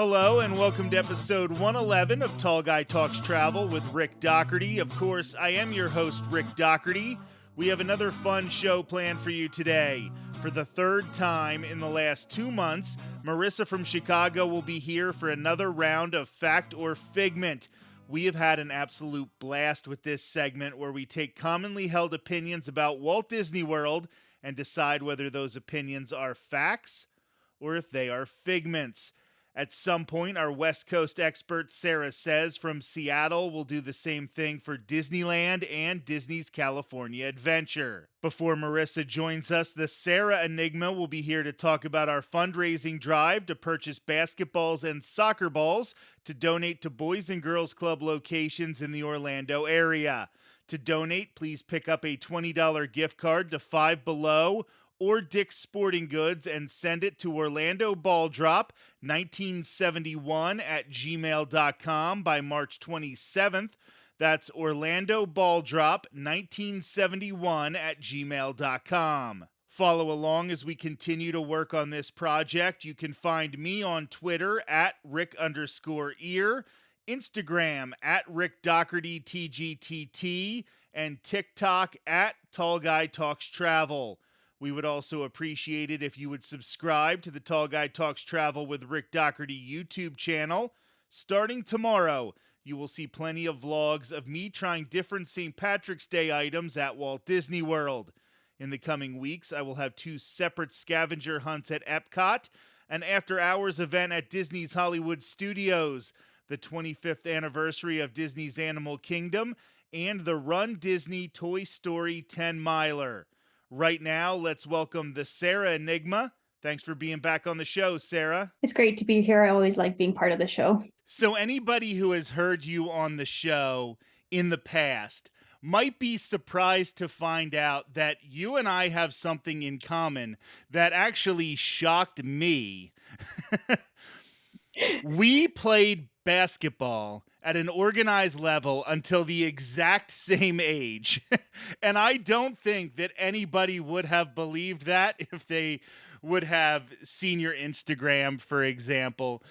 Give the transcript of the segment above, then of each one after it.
Hello and welcome to episode 111 of Tall Guy Talks Travel with Rick Doherty. Of course, I am your host, Rick Doherty. We have another fun show planned for you today. For the third time in the last 2 months, Marissa from Chicago will be here for another round of Fact or Figment. We have had an absolute blast with this segment where we take commonly held opinions about Walt Disney World and decide whether those opinions are facts or if they are figments. At some point, our West Coast expert, Sarah Says from Seattle, will do the same thing for Disneyland and Disney's California Adventure. Before Marissa joins us, the Sarah Enigma will be here to talk about our fundraising drive to purchase basketballs and soccer balls to donate to Boys and Girls Club locations in the Orlando area. To donate, please pick up a $20 gift card to Five Below or Dick's Sporting Goods and send it to Orlando Ball Drop 1971 at gmail.com by March 27th. That's Orlando Ball Drop 1971 at gmail.com. Follow along as we continue to work on this project. You can find me on Twitter at Rick_ear, Instagram at Rick Doherty TGTT, and TikTok at Tall Guy Talks Travel. We would also appreciate it if you would subscribe to the Tall Guy Talks Travel with Rick Doherty YouTube channel. Starting tomorrow, you will see plenty of vlogs of me trying different St. Patrick's Day items at Walt Disney World. In the coming weeks, I will have 2 separate scavenger hunts at Epcot, an after-hours event at Disney's Hollywood Studios, the 25th anniversary of Disney's Animal Kingdom, and the Run Disney Toy Story 10-miler. Right now, let's welcome the Sarah Enigma. Thanks for being back on the show, Sarah. It's great to be here. I always like being part of the show. So anybody who has heard you on the show in the past might be surprised to find out that you and I have something in common that actually shocked me. We played basketball at an organized level until the exact same age. And I don't think that anybody would have believed that if they would have seen your Instagram, for example.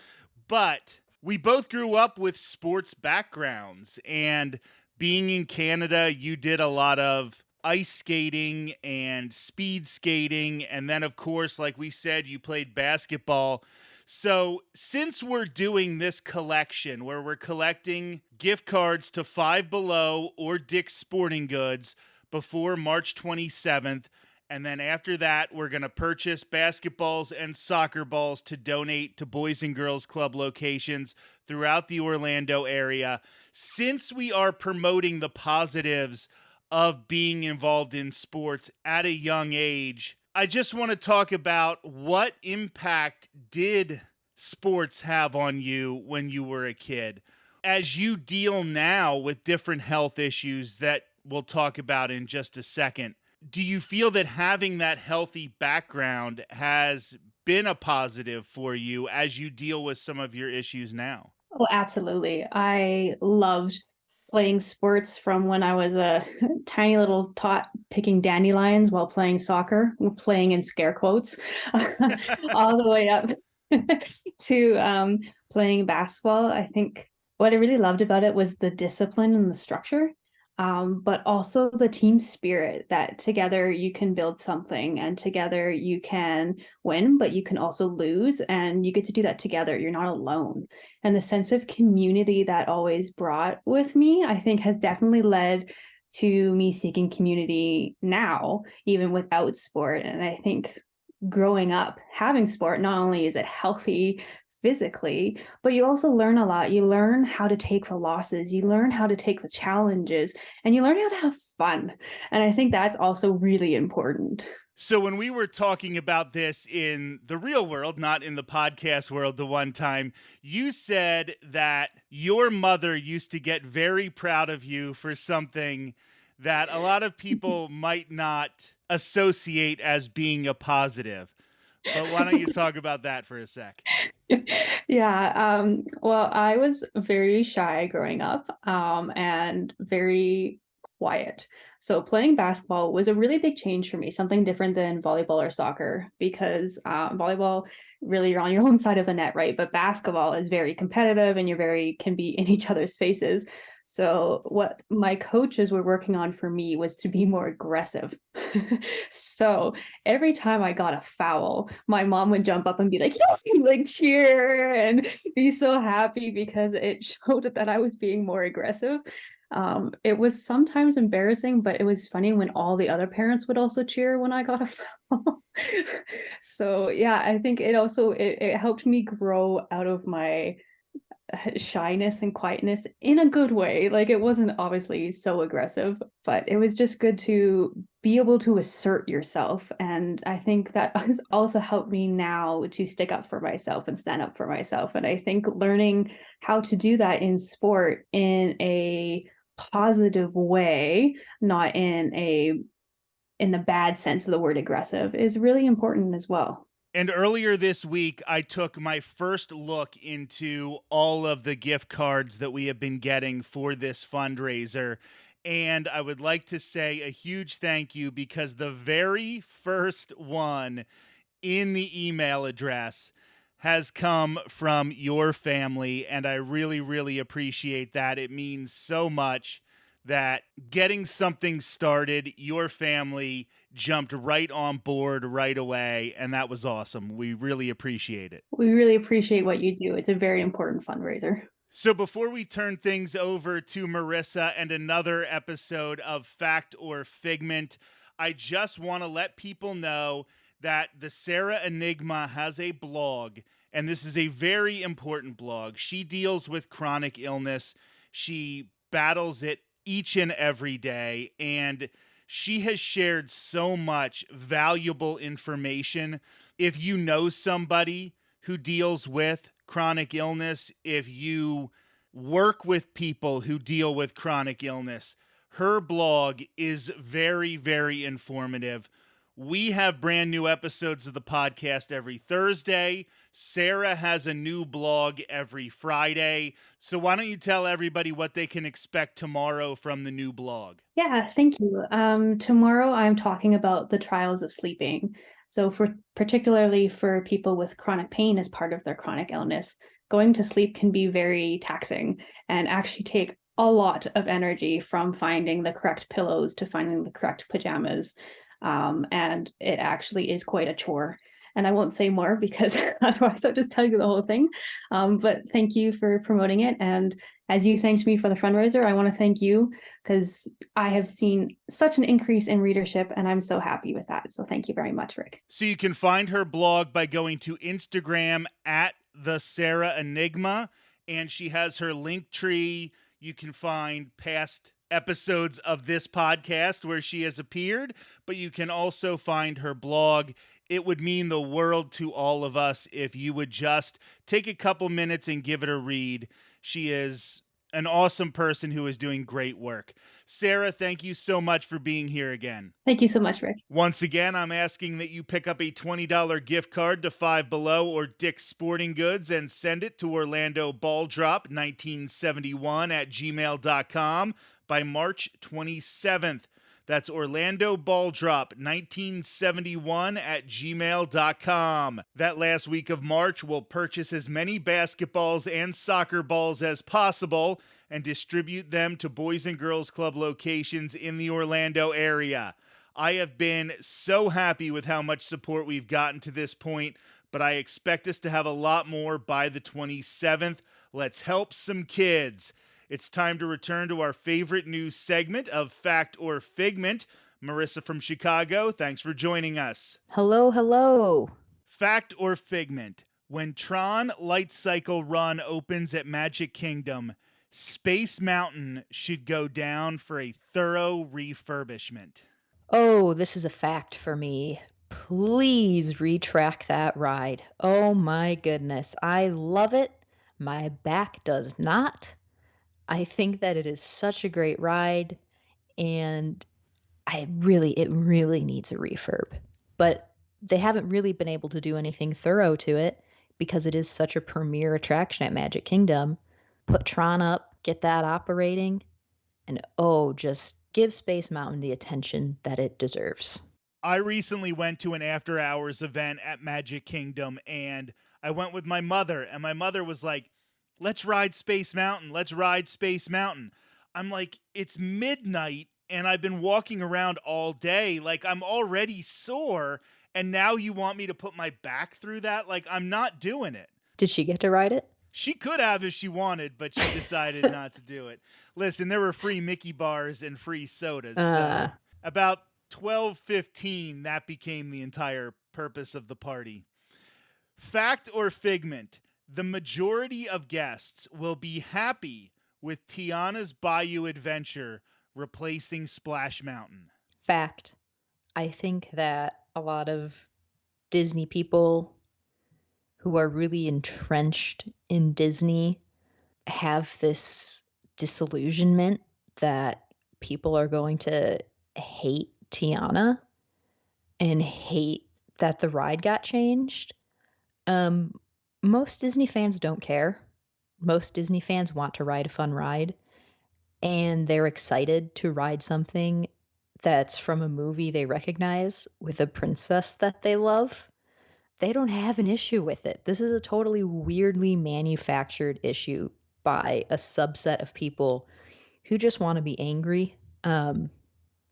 But we both grew up with sports backgrounds, and being in Canada, you did a lot of ice skating and speed skating. And then, of course, like we said, you played basketball. So since we're doing this collection where we're collecting gift cards to Five Below or Dick's Sporting Goods before March 27th, and then after that, we're going to purchase basketballs and soccer balls to donate to Boys and Girls Club locations throughout the Orlando area. Since we are promoting the positives of being involved in sports at a young age, I just want to talk about what impact did sports have on you when you were a kid? As you deal now with different health issues that we'll talk about in just a second, do you feel that having that healthy background has been a positive for you as you deal with some of your issues now? Oh, absolutely. I loved playing sports from when I was a tiny little tot picking dandelions while playing soccer, playing in scare quotes, all the way up to playing basketball. I think what I really loved about it was the discipline and the structure, but also the team spirit that together you can build something and together you can win, but you can also lose, and you get to do that together. You're not alone. And the sense of community that always brought with me, I think, has definitely led to me seeking community now, even without sport. And I think growing up, having sport, not only is it healthy physically, but you also learn a lot. You learn how to take the losses, you learn how to take the challenges, and you learn how to have fun. And I think that's also really important. So when we were talking about this in the real world, not in the podcast world, the one time, you said that your mother used to get very proud of you for something that a lot of people might not associate as being a positive. But why don't you talk about that for a sec? Yeah. Well, I was very shy growing up, and very quiet. So playing basketball was a really big change for me, something different than volleyball or soccer, because volleyball, really you're on your own side of the net, right? But basketball is very competitive and can be in each other's faces. So what my coaches were working on for me was to be more aggressive. So every time I got a foul, my mom would jump up and be like, yeah, like cheer and be so happy because it showed that I was being more aggressive. It was sometimes embarrassing, but it was funny when all the other parents would also cheer when I got a foul. So yeah, I think it helped me grow out of my shyness and quietness in a good way. Like it wasn't obviously so aggressive, but it was just good to be able to assert yourself. And I think that has also helped me now to stick up for myself and stand up for myself. And I think learning how to do that in sport in a positive way, not in the bad sense of the word aggressive, is really important as well. And earlier this week, I took my first look into all of the gift cards that we have been getting for this fundraiser. And I would like to say a huge thank you because the very first one in the email address has come from your family. And I really, really appreciate that. It means so much that getting something started, your family jumped right on board right away, and that was awesome. We really appreciate it. We really appreciate what you do. It's a very important fundraiser. So before we turn things over to Marissa and another episode of Fact or Figment, I just want to let people know that the Sarah Enigma has a blog, and this is a very important blog. She deals with chronic illness. She battles it each and every day, and she has shared so much valuable information. If you know somebody who deals with chronic illness, if you work with people who deal with chronic illness, her blog is very, very informative. We have brand new episodes of the podcast every Thursday. Sarah has a new blog every Friday. So why don't you tell everybody what they can expect tomorrow from the new blog? Yeah, thank you. Tomorrow I'm talking about the trials of sleeping. So particularly for people with chronic pain as part of their chronic illness, going to sleep can be very taxing and actually take a lot of energy, from finding the correct pillows to finding the correct pajamas. And it actually is quite a chore. And I won't say more because otherwise I'll just tell you the whole thing. But thank you for promoting it. And as you thanked me for the fundraiser, I want to thank you because I have seen such an increase in readership and I'm so happy with that. So thank you very much, Rick. So you can find her blog by going to Instagram at the Sarah Enigma, and she has her link tree. You can find past episodes of this podcast where she has appeared, but you can also find her blog. It would mean the world to all of us if you would just take a couple minutes and give it a read. She is an awesome person who is doing great work. Sarah, thank you so much for being here again. Thank you so much, Rick. Once again, I'm asking that you pick up a $20 gift card to Five Below or Dick's Sporting Goods and send it to Orlando Ball Drop 1971 at gmail.com by March 27th. That's Orlando Ball Drop 1971 at gmail.com. That last week of March, we'll purchase as many basketballs and soccer balls as possible and distribute them to Boys and Girls Club locations in the Orlando area. I have been so happy with how much support we've gotten to this point, but I expect us to have a lot more by the 27th. Let's help some kids. It's time to return to our favorite news segment of Fact or Figment. Marissa from Chicago, thanks for joining us. Hello, hello. Fact or Figment. When Tron Light Cycle Run opens at Magic Kingdom, Space Mountain should go down for a thorough refurbishment. Oh, this is a fact for me. Please retrack that ride. Oh my goodness. I love it. My back does not. I think that it is such a great ride, and it really needs a refurb. But they haven't really been able to do anything thorough to it because it is such a premier attraction at Magic Kingdom. Put Tron up, get that operating, and just Give Space Mountain the attention that it deserves. I recently went to an after hours event at Magic Kingdom, and I went with my mother, and my mother was like, let's ride Space Mountain. Let's ride Space Mountain. I'm like, it's midnight and I've been walking around all day. Like, I'm already sore. And now you want me to put my back through that? Like, I'm not doing it. Did she get to ride it? She could have if she wanted, but she decided not to do it. Listen, there were free Mickey bars and free sodas. So about 12:15, that became the entire purpose of the party. Fact or figment? The majority of guests will be happy with Tiana's Bayou Adventure replacing Splash Mountain. Fact. I think that a lot of Disney people who are really entrenched in Disney have this disillusionment that people are going to hate Tiana and hate that the ride got changed. Most Disney fans don't care. Most Disney fans want to ride a fun ride, and they're excited to ride something that's from a movie they recognize with a princess that they love. They don't have an issue with it. This is a totally weirdly manufactured issue by a subset of people who just want to be angry. I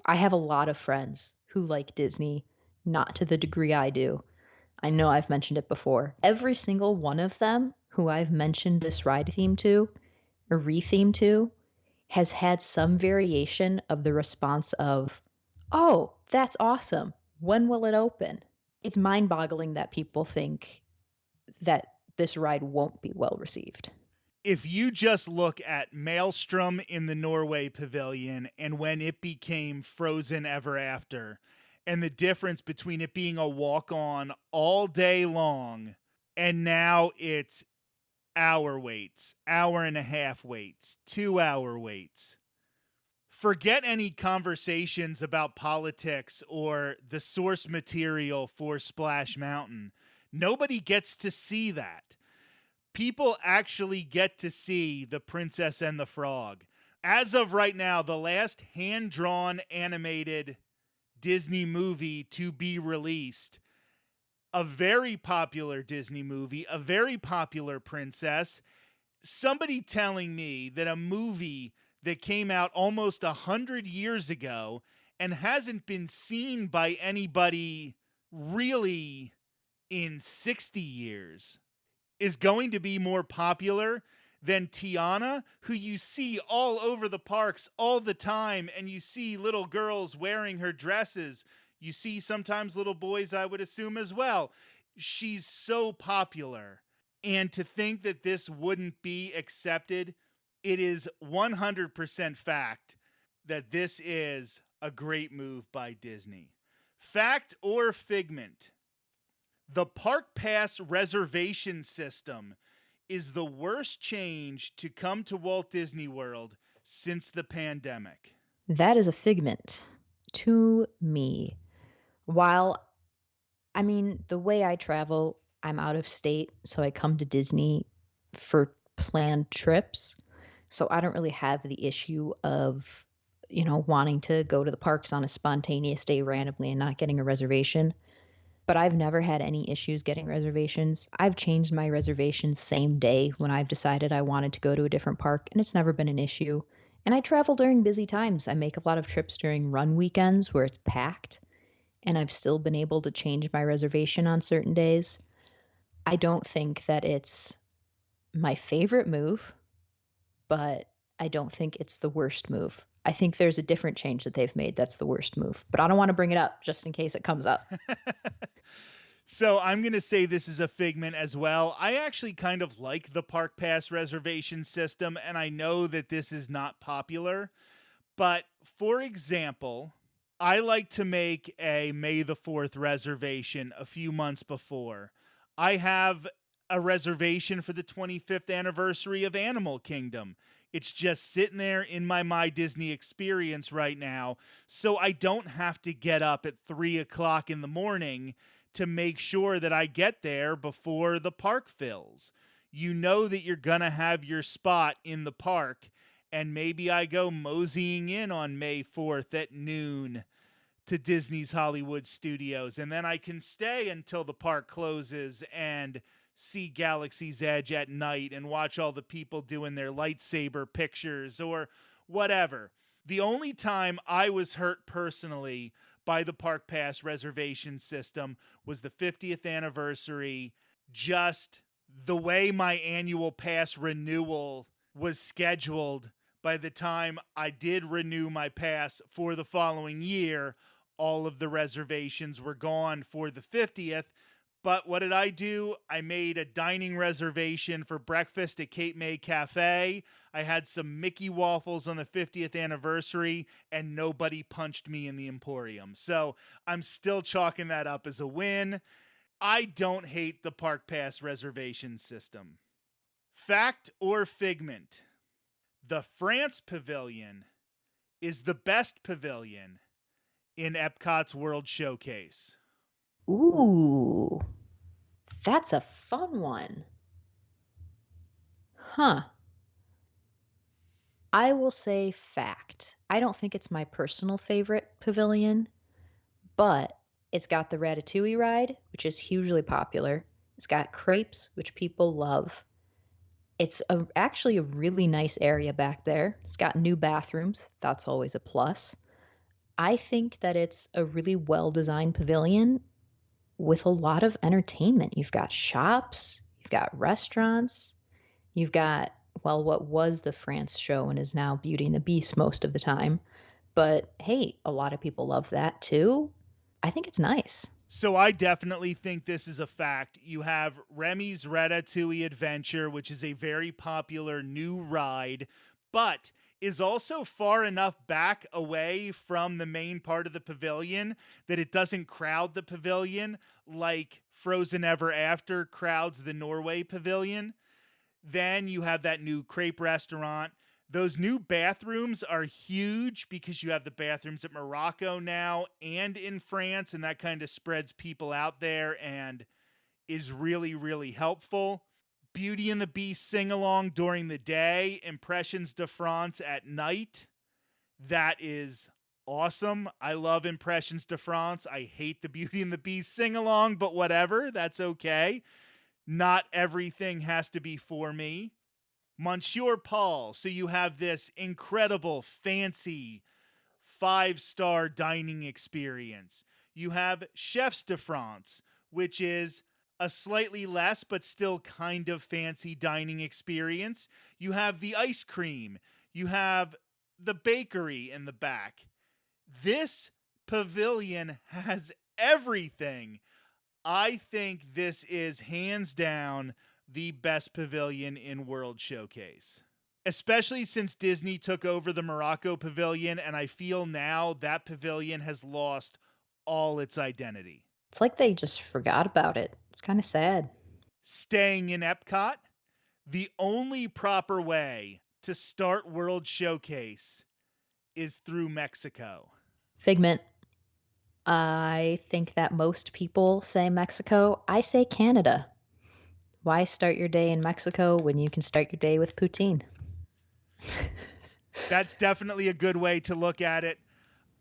have a lot of friends who like Disney, not to the degree I do. I know I've mentioned it before. Every single one of them who I've mentioned this ride theme to, or re-theme to, has had some variation of the response of, oh, that's awesome. When will it open? It's mind-boggling that people think that this ride won't be well received. If you just look at Maelstrom in the Norway Pavilion and when it became Frozen Ever After, and the difference between it being a walk-on all day long and now it's hour waits, hour and a half waits, 2-hour waits. Forget any conversations about politics or the source material for Splash Mountain. Nobody gets to see that. People actually get to see The Princess and the Frog. As of right now, the last hand-drawn animated Disney movie to be released, a very popular Disney movie, a very popular princess, somebody telling me that a movie that came out almost 100 years ago and hasn't been seen by anybody really in 60 years is going to be more popular than Tiana, who you see all over the parks all the time, and you see little girls wearing her dresses. You see sometimes little boys, I would assume, as well. She's so popular. And to think that this wouldn't be accepted, it is 100% fact that this is a great move by Disney. Fact or figment? The Park Pass reservation system is the worst change to come to Walt Disney World since the pandemic. That is a figment to me. While, I mean, the way I travel, I'm out of state, so I come to Disney for planned trips. So I don't really have the issue of, wanting to go to the parks on a spontaneous day randomly and not getting a reservation. But I've never had any issues getting reservations. I've changed my reservations same day when I've decided I wanted to go to a different park, and it's never been an issue. And I travel during busy times. I make a lot of trips during run weekends where it's packed, and I've still been able to change my reservation on certain days. I don't think that it's my favorite move, but I don't think it's the worst move. I think there's a different change that they've made that's the worst move, but I don't want to bring it up just in case it comes up. So I'm going to say this is a figment as well. I actually kind of like the Park Pass reservation system, and I know that this is not popular. But for example, I like to make a May the 4th reservation a few months before. I have a reservation for the 25th anniversary of Animal Kingdom. It's just sitting there in my My Disney experience right now, so I don't have to get up at 3 o'clock in the morning to make sure that I get there before the park fills. You know that you're going to have your spot in the park, and maybe I go moseying in on May 4th at noon to Disney's Hollywood Studios, and then I can stay until the park closes and see Galaxy's Edge at night and watch all the people doing their lightsaber pictures or whatever. The only time I was hurt personally by the Park Pass reservation system was the 50th anniversary. Just the way my annual pass renewal was scheduled, by the time I did renew my pass for the following year, all of the reservations were gone for the 50th. But what did I do? I made a dining reservation for breakfast at Cape May Cafe. I had some Mickey waffles on the 50th anniversary, and nobody punched me in the Emporium. So I'm still chalking that up as a win. I don't hate the Park Pass reservation system. Fact or Figment? The France Pavilion is the best pavilion in Epcot's World Showcase. Ooh, that's a fun one. Huh. I will say fact. I don't think it's my personal favorite pavilion, but it's got the Ratatouille ride, which is hugely popular. It's got crepes, which people love. It's actually a really nice area back there. It's got new bathrooms. That's always a plus. I think that it's a really well-designed pavilion with a lot of entertainment. You've got shops, you've got restaurants, you've got, well, what was the France show and is now Beauty and the Beast most of the time. But hey, a lot of people love that too. I think it's nice. So I definitely think this is a fact. You have Remy's Ratatouille Adventure, which is a very popular new ride, but is also far enough back away from the main part of the pavilion that it doesn't crowd the pavilion like Frozen Ever After crowds the Norway Pavilion. Then you have that new crepe restaurant. Those new bathrooms are huge because you have the bathrooms at Morocco now and in France, and that kind of spreads people out there and is really, really helpful. Beauty and the Beast sing-along during the day, Impressions de France at night. That is awesome. I love Impressions de France. I hate the Beauty and the Beast sing-along, but whatever, that's okay. Not everything has to be for me. Monsieur Paul, so you have this incredible, fancy, 5-star dining experience. You have Chefs de France, which is a slightly less but still kind of fancy dining experience. You have the ice cream. You have the bakery in the back. This pavilion has everything. I think this is hands down the best pavilion in World Showcase, especially since Disney took over the Morocco Pavilion, and I feel now that pavilion has lost all its identity. It's like they just forgot about it. It's kind of sad. Staying in Epcot, the only proper way to start World Showcase is through Mexico. Figment. I think that most people say Mexico. I say Canada. Why start your day in Mexico when you can start your day with poutine? That's definitely a good way to look at it.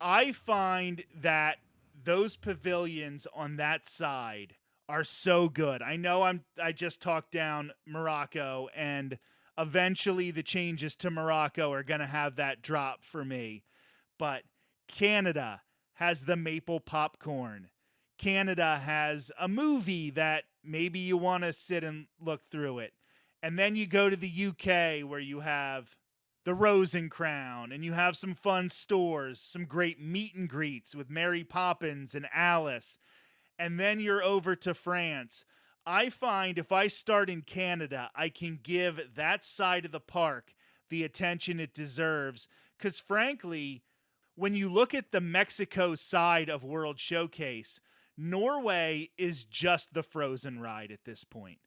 I find that those pavilions on that side are so good. I know I just talked down Morocco, and eventually the changes to Morocco are going to have that drop for me. But Canada has the maple popcorn. Canada has a movie that maybe you want to sit and look through it. And then you go to the UK where you have the Rose and Crown, and you have some fun stores, some great meet and greets with Mary Poppins and Alice. And then you're over to France. I find if I start in Canada, I can give that side of the park the attention it deserves. Because frankly, when you look at the Mexico side of World Showcase, Norway is just the Frozen ride at this point.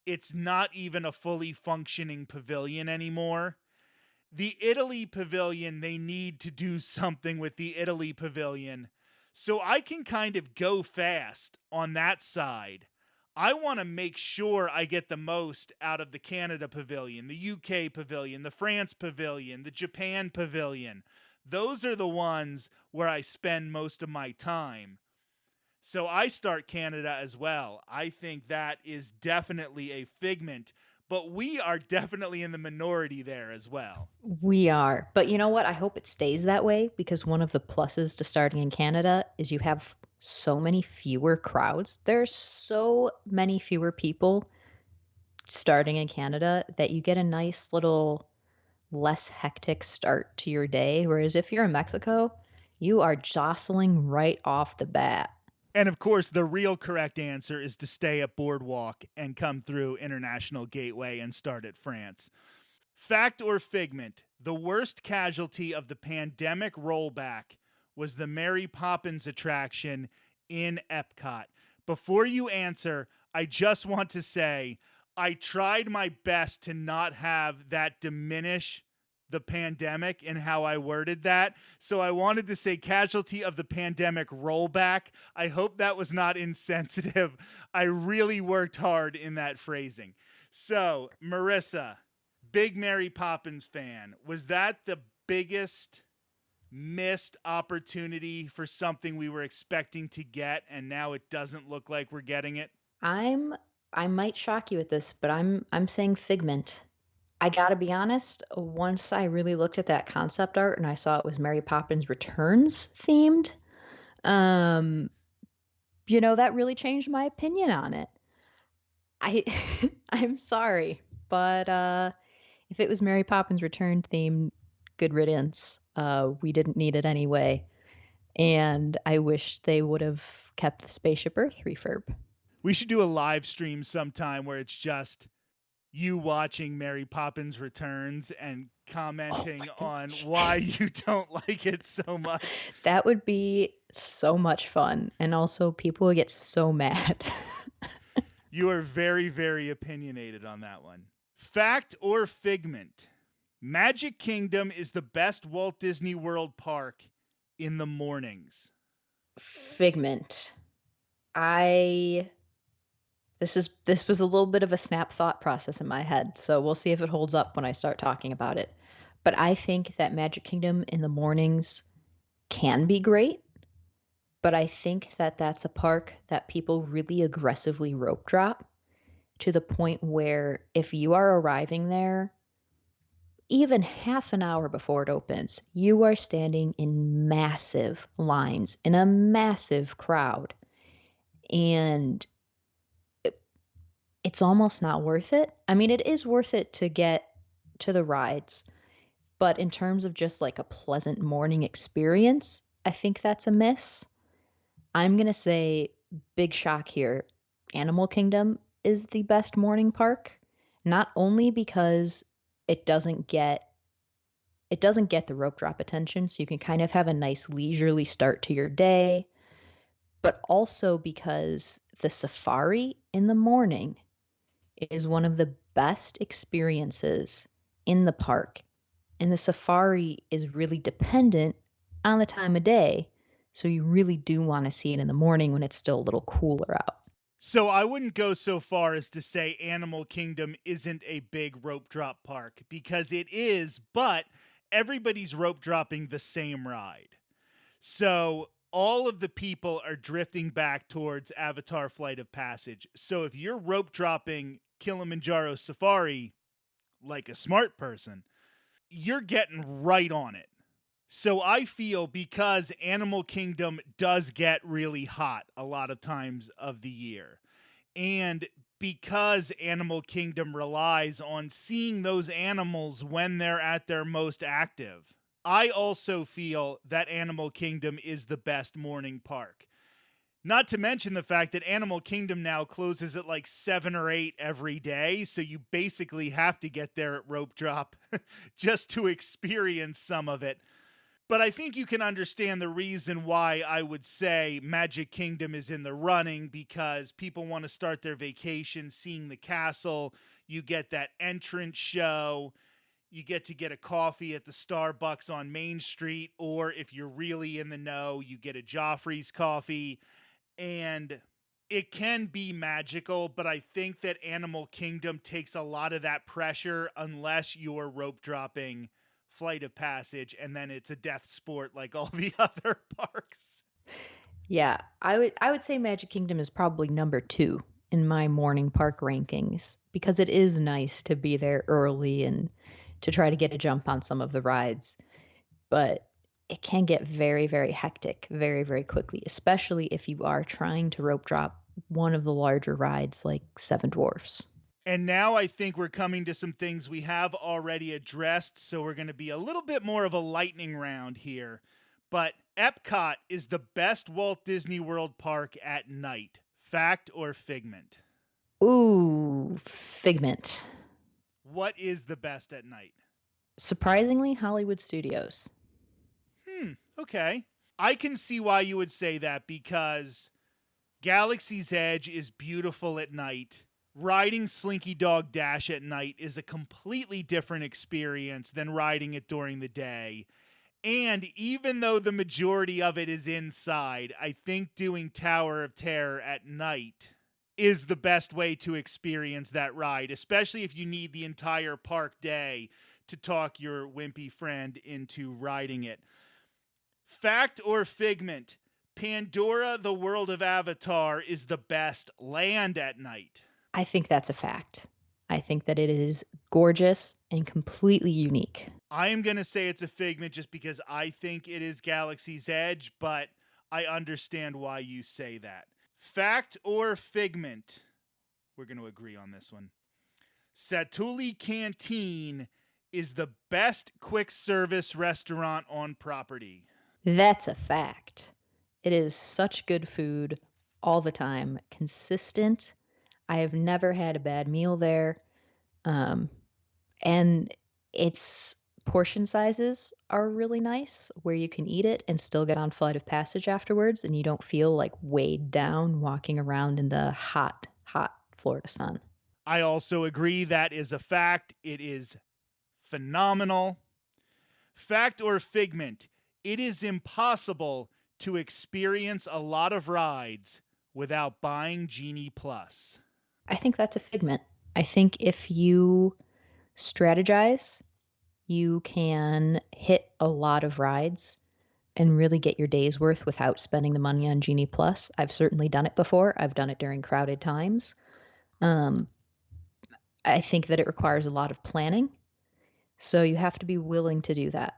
It's not even a fully functioning pavilion anymore. The Italy pavilion, they need to do something with the Italy pavilion. So I can kind of go fast on that side. I want to make sure I get the most out of the Canada Pavilion, the UK Pavilion, the France Pavilion, the Japan Pavilion. Those are the ones where I spend most of my time. So I start Canada as well. I think that is definitely a Figment, but we are definitely in the minority there as well. We are. But you know what? I hope it stays that way because one of the pluses to starting in Canada is you have so many fewer crowds. There's so many fewer people starting in Canada that you get a nice little less hectic start to your day. Whereas if you're in Mexico, you are jostling right off the bat. And of course, the real correct answer is to stay at Boardwalk and come through International Gateway and start at France. Fact or Figment, the worst casualty of the pandemic rollback was the Mary Poppins attraction in Epcot. Before you answer, I just want to say I tried my best to not have that diminish the pandemic and how I worded that. So I wanted to say casualty of the pandemic rollback. I hope that was not insensitive. I really worked hard in that phrasing. So, Marissa, big Mary Poppins fan. Was that the biggest missed opportunity for something we were expecting to get and now it doesn't look like we're getting it? I might shock you with this, but I'm saying Figment. I gotta be honest, once I really looked at that concept art and I saw it was Mary Poppins Returns themed, um, that really changed my opinion on it. I I'm sorry, but if it was Mary Poppins Return themed, good riddance. We didn't need it anyway, and I wish they would have kept the Spaceship Earth refurb. We should do a live stream sometime where it's just you watching Mary Poppins Returns and commenting on why you don't like it so much. That would be so much fun, and also people would get so mad. You are very, very opinionated on that one. Fact or Figment? Magic Kingdom is the best Walt Disney World park in the mornings. Figment. I this was a little bit of a snap thought process in my head, so we'll see if it holds up when I start talking about it. But I think that Magic Kingdom in the mornings can be great, but I think that that's a park that people really aggressively rope drop to the point where if you are arriving there even half an hour before it opens, you are standing in massive lines in a massive crowd. And it's almost not worth it. I mean, it is worth it to get to the rides, but in terms of just like a pleasant morning experience, I think that's a miss. I'm going to say, big shock here. Animal Kingdom is the best morning park, not only because it doesn't get the rope drop attention, so you can kind of have a nice leisurely start to your day, but also because the safari in the morning is one of the best experiences in the park. And the safari is really dependent on the time of day, so you really do want to see it in the morning when it's still a little cooler out. So I wouldn't go so far as to say Animal Kingdom isn't a big rope drop park, because it is, but everybody's rope dropping the same ride. So all of the people are drifting back towards Avatar Flight of Passage. So if you're rope dropping Kilimanjaro Safari like a smart person, you're getting right on it. So I feel because Animal Kingdom does get really hot a lot of times of the year, and because Animal Kingdom relies on seeing those animals when they're at their most active, I also feel that Animal Kingdom is the best morning park. Not to mention the fact that Animal Kingdom now closes at like 7 or 8 every day, so you basically have to get there at rope drop just to experience some of it. But I think you can understand the reason why I would say Magic Kingdom is in the running, because people want to start their vacation seeing the castle. You get that entrance show. You get to get a coffee at the Starbucks on Main Street, or if you're really in the know, you get a Joffrey's coffee. And It can be magical, but I think that Animal Kingdom takes a lot of that pressure unless you're rope dropping Flight of Passage, and then it's a death sport like all the other parks. Yeah, I would say Magic Kingdom is probably number 2 in my morning park rankings because it is nice to be there early and to try to get a jump on some of the rides. But it can get very, very hectic very, very quickly, especially if you are trying to rope drop one of the larger rides like Seven Dwarfs. And now I think we're coming to some things we have already addressed, so we're going to be a little bit more of a lightning round here. But Epcot is the best Walt Disney World park at night. Fact or figment? Ooh, Figment. What is the best at night? Surprisingly, Hollywood Studios. Okay. I can see why you would say that because Galaxy's Edge is beautiful at night. Riding Slinky Dog Dash at night is a completely different experience than riding it during the day. And even though the majority of it is inside, I think doing Tower of Terror at night is the best way to experience that ride, especially if you need the entire park day to talk your wimpy friend into riding it. Fact or figment? Pandora, the World of Avatar, is the best land at night. I think that's a fact. I think that it is gorgeous and completely unique. I am going to say it's a figment just because I think it is Galaxy's Edge, but I understand why you say that. Fact or figment? We're going to agree on this one. Satuli Canteen is the best quick service restaurant on property. That's a fact. It is such good food all the time, consistent. I have never had a bad meal there. And its portion sizes are really nice where you can eat it and still get on Flight of Passage afterwards and you don't feel like weighed down walking around in the hot, hot Florida sun. I also agree that is a fact. It is phenomenal. Fact or figment? It is impossible to experience a lot of rides without buying Genie Plus. I think that's a figment. I think if you strategize, you can hit a lot of rides and really get your day's worth without spending the money on Genie Plus. I've certainly done it before. I've done it during crowded times. I think that it requires a lot of planning. So you have to be willing to do that.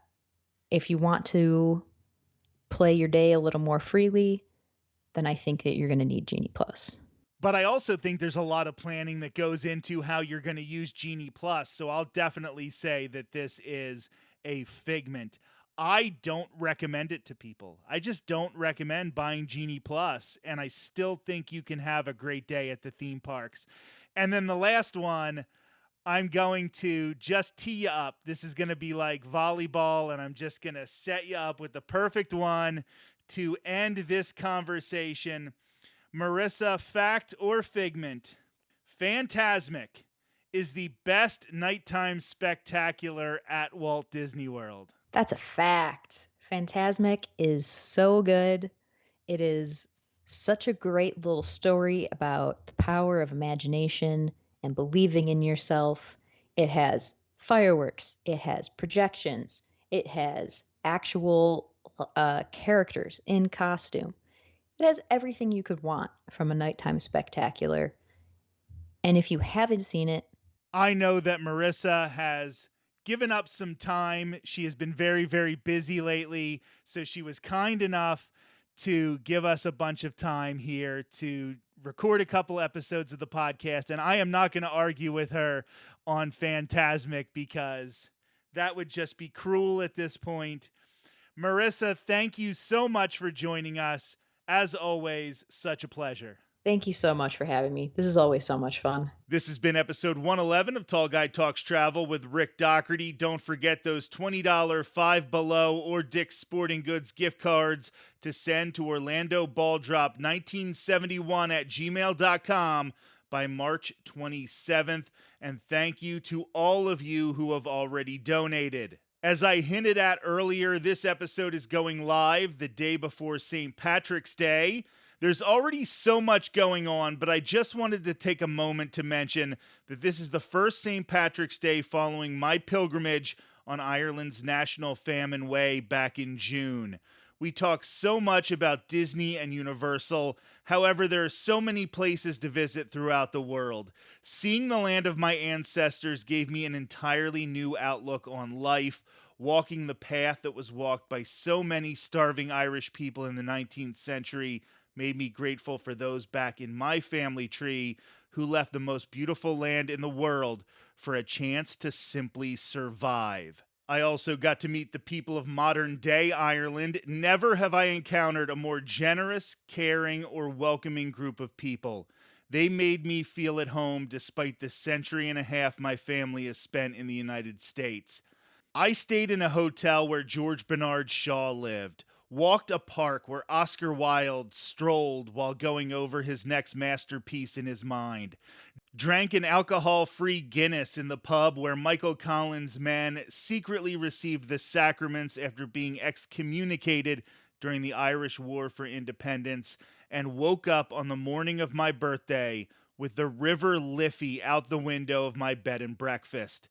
If you want to play your day a little more freely, then I think that you're going to need Genie Plus. But I also think there's a lot of planning that goes into how you're going to use Genie Plus. So I'll definitely say that this is a figment. I don't recommend it to people. I just don't recommend buying Genie Plus. And I still think you can have a great day at the theme parks. And then the last one, I'm going to just tee you up. This is going to be like volleyball, and I'm just going to set you up with the perfect one to end this conversation. Marissa, fact or figment? Fantasmic is the best nighttime spectacular at Walt Disney World. That's a fact. Fantasmic is so good. It is such a great little story about the power of imagination and believing in yourself. It has fireworks. It has projections. It has actual characters in costume. It has everything you could want from a nighttime spectacular. And if you haven't seen it, I know that Marissa has given up some time. She has been very, very busy lately. So she was kind enough to give us a bunch of time here to record a couple episodes of the podcast. And I am not going to argue with her on Fantasmic because that would just be cruel at this point. Marissa, thank you so much for joining us. As always, such a pleasure. thank you so much for having me. This is always so much fun. This has been episode 111 of Tall Guy Talks Travel with Rick Doherty. Don't forget those $20 Five Below or Dick's Sporting Goods gift cards to send to Orlando Ball Drop 1971 at gmail.com by March 27th. And thank you to all of you who have already donated. As I hinted at earlier, this episode is going live the day before St. Patrick's Day. There's already so much going on, but I just wanted to take a moment to mention that this is the first St. Patrick's Day following my pilgrimage on Ireland's National Famine Way back in June. We talk so much about Disney and Universal. However, there are so many places to visit throughout the world. Seeing the land of my ancestors gave me an entirely new outlook on life, walking the path that was walked by so many starving Irish people in the 19th century made me grateful for those back in my family tree who left the most beautiful land in the world for a chance to simply survive. I also got to meet the people of modern-day Ireland. Never have I encountered a more generous, caring, or welcoming group of people. They made me feel at home despite the century and a half my family has spent in the United States. I stayed in a hotel where George Bernard Shaw lived, walked a park where Oscar Wilde strolled while going over his next masterpiece in his mind, drank an alcohol-free Guinness in the pub where Michael Collins' men secretly received the sacraments after being excommunicated during the Irish War for Independence, and woke up on the morning of my birthday with the River Liffey out the window of my bed and breakfast.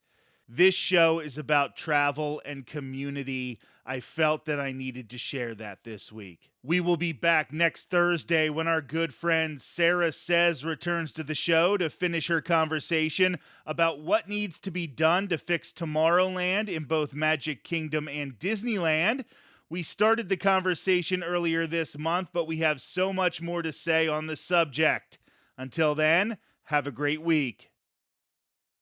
This show is about travel and community. I felt that I needed to share that this week. We will be back next Thursday when our good friend Sarah Says returns to the show to finish her conversation about what needs to be done to fix Tomorrowland in both Magic Kingdom and Disneyland. We started the conversation earlier this month, but we have so much more to say on the subject. Until then, have a great week.